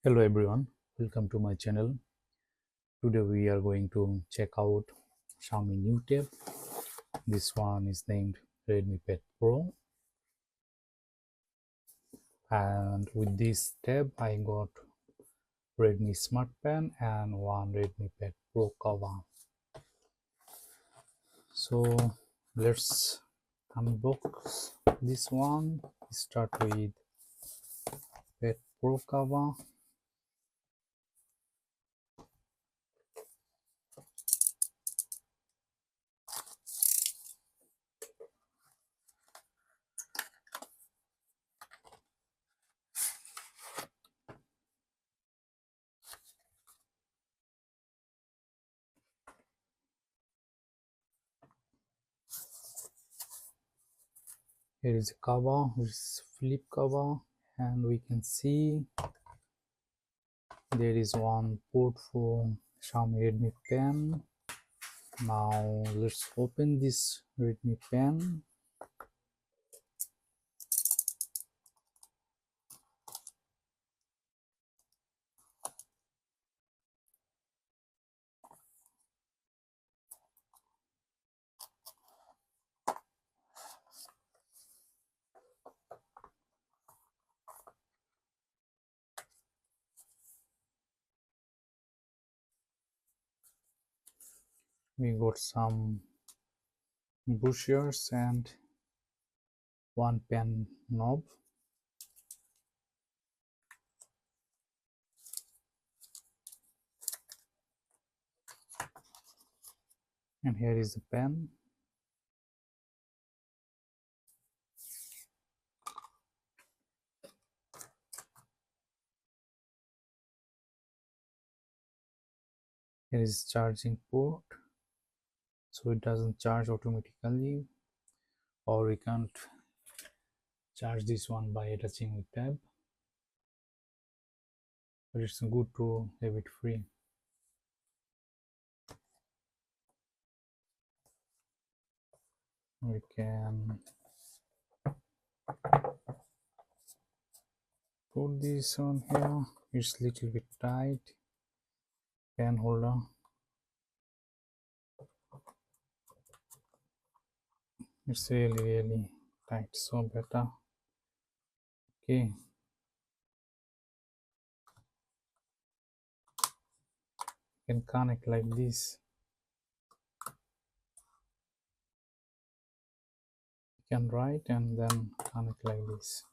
Hello everyone, welcome to my channel. Today we are going to check out Xiaomi new tab. This one is named Redmi Pad Pro, and with this tab I got Redmi Smart Pen and one Redmi Pad Pro cover. So let's unbox this one. Start with Pad Pro cover. Here is a cover, which is flip cover, and we can see there is one port for Xiaomi Redmi Pen. Now let's open this Redmi Pen. We got some brochures and one pen knob. And here is the pen. Here is charging port, so it doesn't charge automatically, or we can't charge this one by attaching with tab, but it's good to have it free. We can put this on here. It's a little bit tight. Pen holder. It's really tight, so better. Okay, you can connect like this. You can write and then connect like this.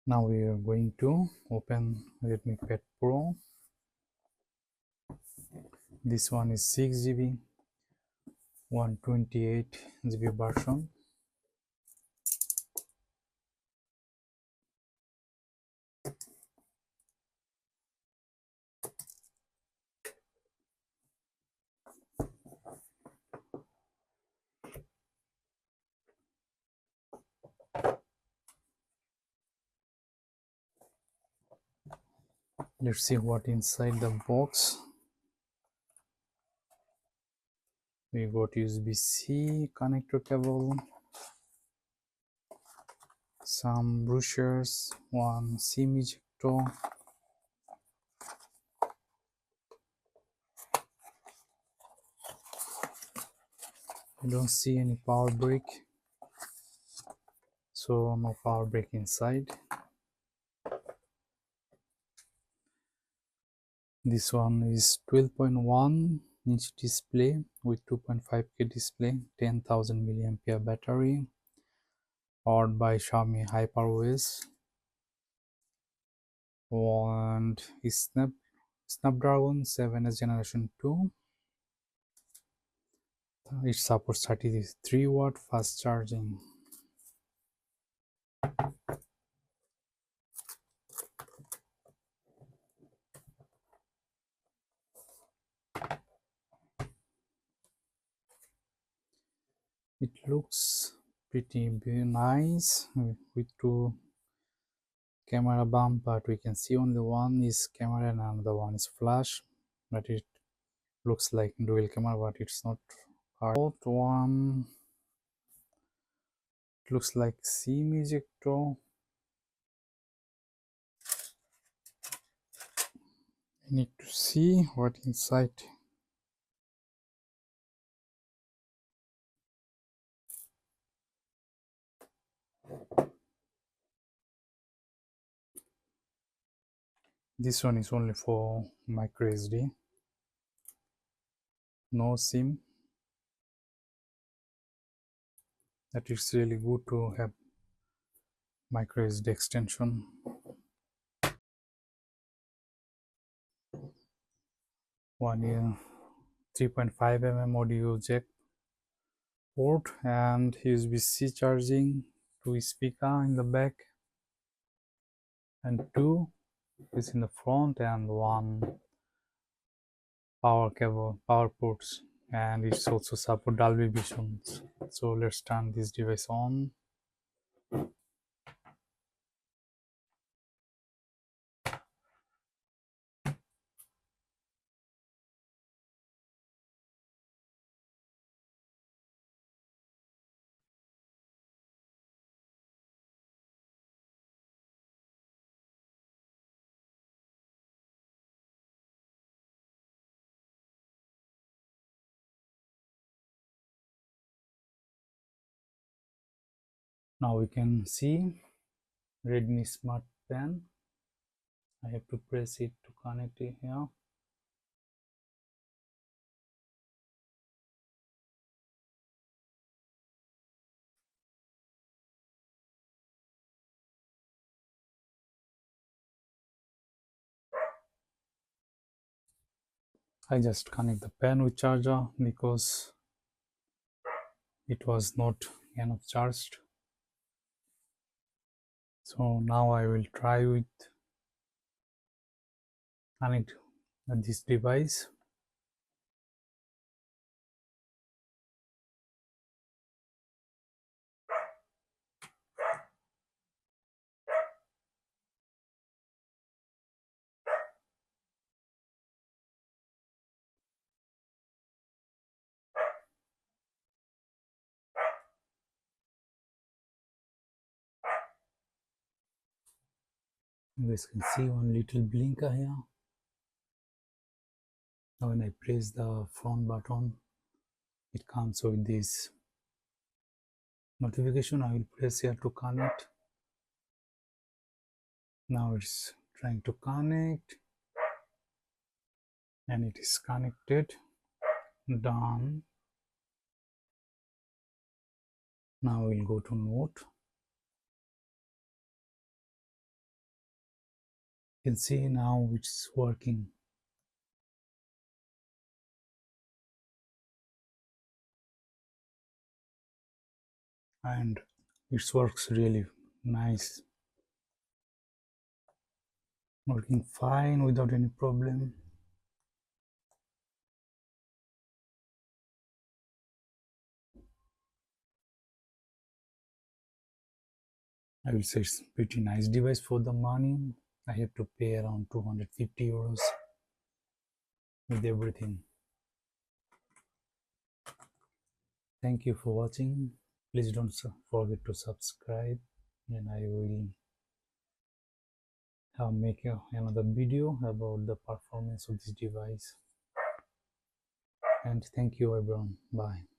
Now we are going to open Redmi Pad Pro. This one is 6GB, 128GB version. Let's see what inside the box. We got USB-C connector cable, some brochures, one SIM ejector, I don't see any power brick, so no power brick inside. This one is 12.1-inch display with 2.5K display, 10,000 mAh battery, powered by Xiaomi HyperOS, and is Snapdragon 7 Generation 2. It supports 33-watt fast charging. It looks pretty nice with two camera bump, but we can see only one is camera and another one is flash, but it looks like dual camera, but it's not. Both one looks like SIM ejector. I need to see what inside. This one is only for micro SD, no SIM. That is really good to have micro SD extension. One year 3.5 mm audio jack port and USB-C charging, two speaker in the back and two is in the front, and one power cable, power ports, and it's also support Dolby Vision. So let's turn this device on. Now we can see Redmi Smart Pen. I have to press it to connect it here. I just connect the pen with charger because it was not enough charged. So now I will try with connect this device. You guys can see one little blinker here. Now when I press the front button, it comes with this notification. I will press here to connect. Now it's trying to connect and it is connected. Done. Now we'll go to Note. You can see now it's working. And it works really nice. Working fine without any problem. I will say it's pretty nice device for the money. I have to pay around 250 euros with everything. Thank you for watching. Please don't forget to subscribe, and I will make another video about the performance of this device. And thank you everyone. Bye.